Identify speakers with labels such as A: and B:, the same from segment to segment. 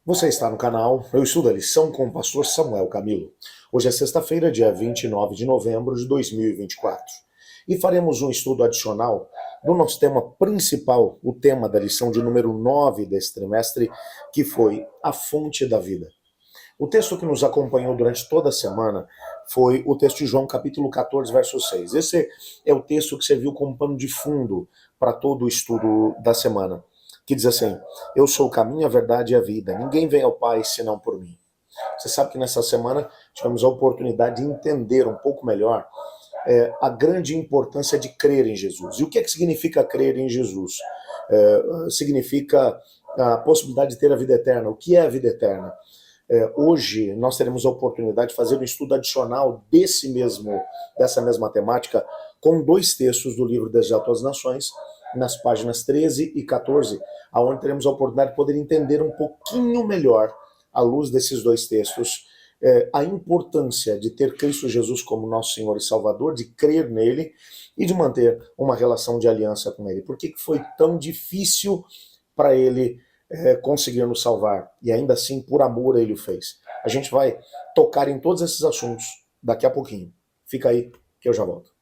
A: Você está no canal Eu Estudo a Lição com o pastor Samuel Camilo. Hoje é sexta-feira, dia 29 de novembro de 2024. E faremos um estudo adicional do nosso tema principal, o tema da lição de número 9 desse trimestre, que foi a fonte da vida. O texto que nos acompanhou durante toda a semana foi o texto de João, capítulo 14, verso 6. Esse é o texto que serviu como pano de fundo para todo o estudo da semana, que diz assim: eu sou o caminho, a verdade e a vida. Ninguém vem ao Pai senão por mim. Você sabe que nessa semana tivemos a oportunidade de entender um pouco melhor a grande importância de crer em Jesus. E o que é que significa crer em Jesus? Significa a possibilidade de ter a vida eterna. O que é a vida eterna? Hoje nós teremos a oportunidade de fazer um estudo adicional dessa mesma temática com dois textos do livro Deserto às Nações, nas páginas 13 e 14, onde teremos a oportunidade de poder entender um pouquinho melhor, à luz desses dois textos, a importância de ter Cristo Jesus como nosso Senhor e Salvador, de crer nele e de manter uma relação de aliança com ele. Por que foi tão difícil para ele conseguir nos salvar? E ainda assim, por amor, ele o fez. A gente vai tocar em todos esses assuntos daqui a pouquinho. Fica aí que eu já volto.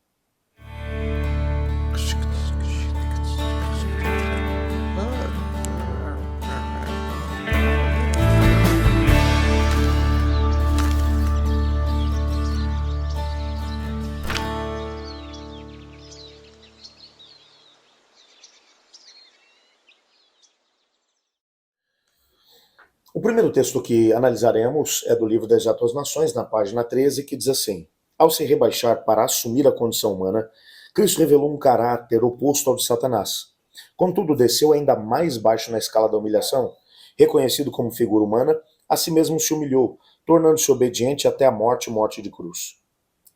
A: O primeiro texto que analisaremos é do livro Deserto às Nações, na página 13, que diz assim: ao se rebaixar para assumir a condição humana, Cristo revelou um caráter oposto ao de Satanás. Contudo, desceu ainda mais baixo na escala da humilhação. Reconhecido como figura humana, a si mesmo se humilhou, tornando-se obediente até a morte de cruz.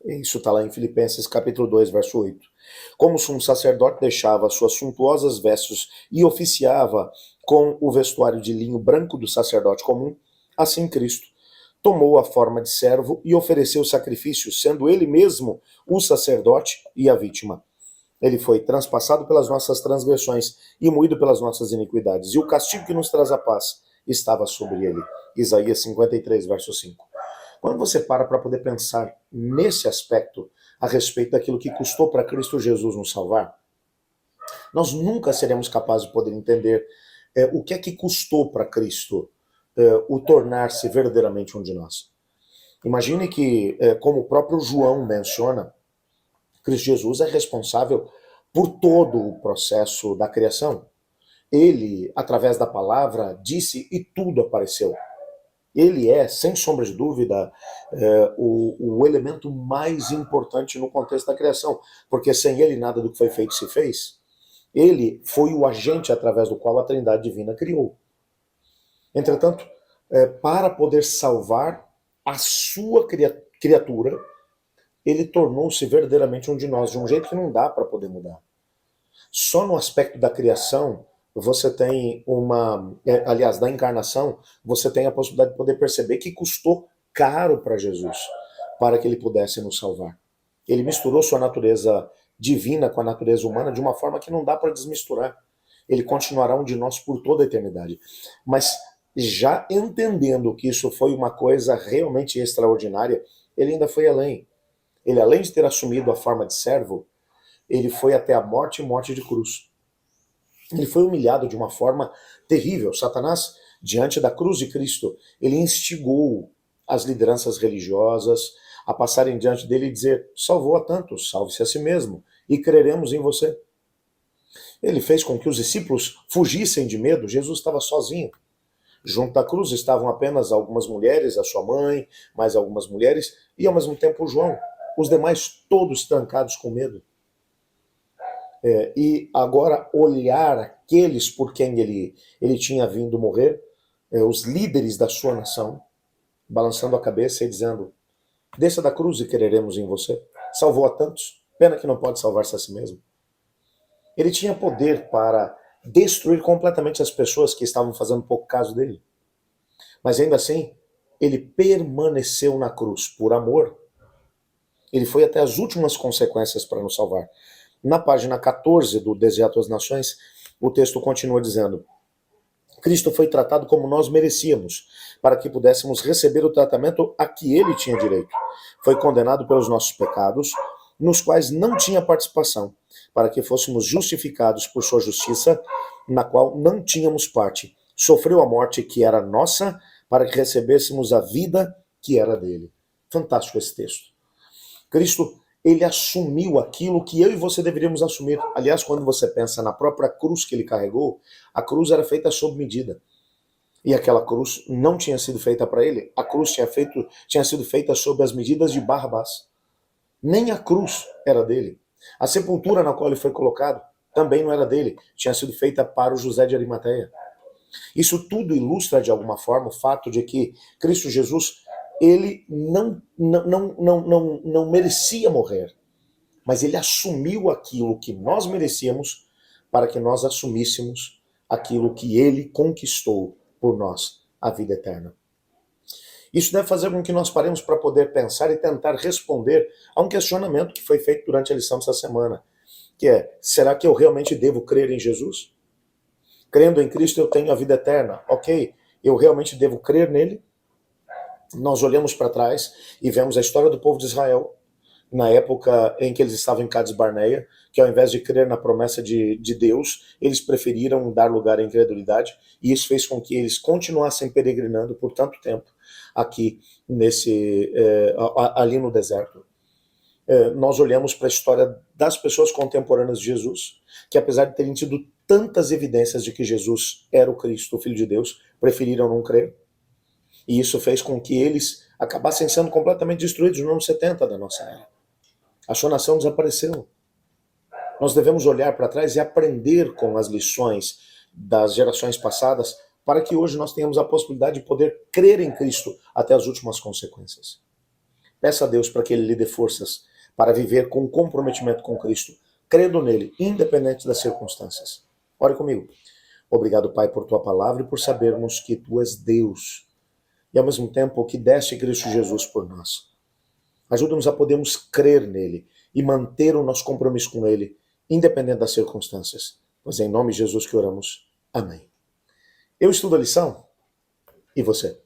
A: Isso está lá em Filipenses capítulo 2, verso 8. Como o sumo sacerdote deixava suas suntuosas vestes e oficiava com o vestuário de linho branco do sacerdote comum, assim Cristo tomou a forma de servo e ofereceu sacrifício, sendo ele mesmo o sacerdote e a vítima. Ele foi transpassado pelas nossas transgressões e moído pelas nossas iniquidades, e o castigo que nos traz a paz estava sobre ele. Isaías 53, verso 5. Quando você para poder pensar nesse aspecto a respeito daquilo que custou para Cristo Jesus nos salvar, nós nunca seremos capazes de poder entender o que é que custou para Cristo o tornar-se verdadeiramente um de nós. Imagine que, como o próprio João menciona, Cristo Jesus é responsável por todo o processo da criação. Ele, através da palavra, disse e tudo apareceu. Ele é, sem sombra de dúvida, o elemento mais importante no contexto da criação, porque sem ele nada do que foi feito se fez. Ele foi o agente através do qual a Trindade Divina criou. Entretanto, para poder salvar a sua criatura, ele tornou-se verdadeiramente um de nós, de um jeito que não dá para poder mudar. Só no aspecto da criação, você tem aliás, da encarnação, você tem a possibilidade de poder perceber que custou caro para Jesus, para que ele pudesse nos salvar. Ele misturou sua natureza divina com a natureza humana de uma forma que não dá para desmisturar. Ele continuará um de nós por toda a eternidade. Mas já entendendo que isso foi uma coisa realmente extraordinária, ele ainda foi além. Ele, além de ter assumido a forma de servo, ele foi até a morte e morte de cruz. Ele foi humilhado de uma forma terrível. Satanás, diante da cruz de Cristo, ele instigou as lideranças religiosas a passarem diante dele e dizer: salvou a tantos, salve-se a si mesmo, e creremos em você. Ele fez com que os discípulos fugissem de medo. Jesus estava sozinho. Junto à cruz estavam apenas algumas mulheres, a sua mãe, mais algumas mulheres, e ao mesmo tempo João. Os demais todos trancados com medo. E agora olhar aqueles por quem ele tinha vindo morrer, os líderes da sua nação, balançando a cabeça e dizendo: desça da cruz e quereremos em você. Salvou a tantos, pena que não pode salvar-se a si mesmo. Ele tinha poder para destruir completamente as pessoas que estavam fazendo pouco caso dele. Mas ainda assim, ele permaneceu na cruz por amor. Ele foi até as últimas consequências para nos salvar. Na página 14 do Deserto às Nações, o texto continua dizendo: Cristo foi tratado como nós merecíamos, para que pudéssemos receber o tratamento a que ele tinha direito. Foi condenado pelos nossos pecados, nos quais não tinha participação, para que fôssemos justificados por sua justiça, na qual não tínhamos parte. Sofreu a morte que era nossa, para que recebêssemos a vida que era dele. Fantástico esse texto. Cristo, ele assumiu aquilo que eu e você deveríamos assumir. Aliás, quando você pensa na própria cruz que ele carregou, a cruz era feita sob medida. E aquela cruz não tinha sido feita para ele. A cruz tinha sido feita sob as medidas de Barrabás. Nem a cruz era dele. A sepultura na qual ele foi colocado também não era dele. Tinha sido feita para o José de Arimateia. Isso tudo ilustra, de alguma forma, o fato de que Cristo Jesus, ele não merecia morrer, mas ele assumiu aquilo que nós merecíamos para que nós assumíssemos aquilo que ele conquistou por nós, a vida eterna. Isso deve fazer com que nós paremos para poder pensar e tentar responder a um questionamento que foi feito durante a lição dessa semana, que é, será que eu realmente devo crer em Jesus? Crendo em Cristo eu tenho a vida eterna. Ok, eu realmente devo crer nele? Nós olhamos para trás e vemos a história do povo de Israel, na época em que eles estavam em Cades Barneia, que ao invés de crer na promessa de Deus, eles preferiram dar lugar à incredulidade, e isso fez com que eles continuassem peregrinando por tanto tempo aqui ali no deserto. Nós olhamos para a história das pessoas contemporâneas de Jesus, que apesar de terem tido tantas evidências de que Jesus era o Cristo, o Filho de Deus, preferiram não crer. E isso fez com que eles acabassem sendo completamente destruídos nos anos 70 da nossa era. A sua nação desapareceu. Nós devemos olhar para trás e aprender com as lições das gerações passadas para que hoje nós tenhamos a possibilidade de poder crer em Cristo até as últimas consequências. Peça a Deus para que Ele lhe dê forças para viver com comprometimento com Cristo, crendo nele, independente das circunstâncias. Ore comigo. Obrigado, Pai, por Tua palavra e por sabermos que Tu és Deus e ao mesmo tempo que deste Cristo Jesus por nós. Ajuda-nos a podermos crer nele e manter o nosso compromisso com ele, independente das circunstâncias. Pois é em nome de Jesus que oramos. Amém. Eu estudo a lição e você?